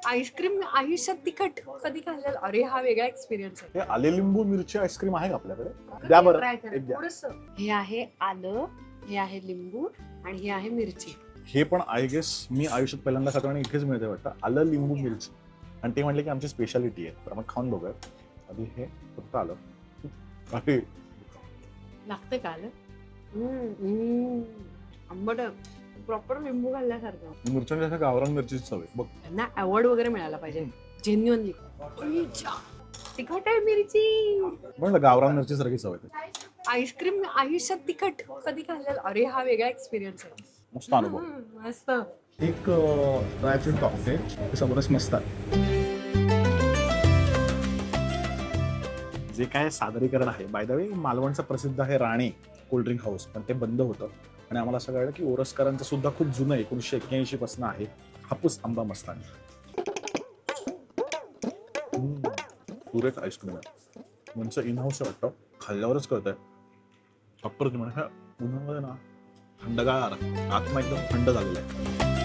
Ice cream आयुष्यात तिखट कधी खाल्लेलं, अरे हा वेगळा एक्सपिरियन्स आहे. हे आले लिंबू मिरची आईस्क्रीम आहे का आपल्याकडे? द्या बरं, Try करा. एक द्या. थोडंसं. हे आहे आलं, हे आहे लिंबू आणि हे आहे मिरची. हे पण आय गेस मी आयुष्यात पहिल्यांदा खातो आणि इथेच मिळते वाटतं, आलं लिंबू मिरची. आणि ते म्हटले की आमची स्पेशालिटी आहे, तर मग खाऊन बघूयात. आधी हे फक्त आलं. अरे लागतं का आलं? आंबट प्रॉपर लिंबू घालल्यासारखं. मिरच्यांच्या गावरान मिरचीची चव आहे बघ. त्यांना अवॉर्ड वगैरे मिळाला पाहिजे जेन्युअनली. तिखट आहे मिरची. म्हणलं गावरान मिरची सारखी चव आहे. आईस्क्रीम आयुष्यात तिखट कधी खाल्लेलं, अरे हा वेगळा एक्सपिरियन्स आहे. मस्त अनुभव. मस्त. एक ड्रायफ्रूट कॉकटेल ते समोरच मस्त आहे. जे काय सादरीकरण आहे, बाय द वे मालवणचं प्रसिद्ध आहे राणे कोल्ड्रिंक हाऊस, पण ते बंद होतं आणि आम्हाला असं कळलं की ओरसकरांचं सुद्धा खूप जुनं 1981 पासून आहे हापूस आंबा मस्तानी. सुरेख आईस्क्रीम आहे, म्हणजे इन हाऊस वाटतं, खाल्ल्यावरच कळतंय. अप्रतिम. ह्या उन्हामध्ये ना थंडगार, आत्मा एकदम थंड झालेला आहे.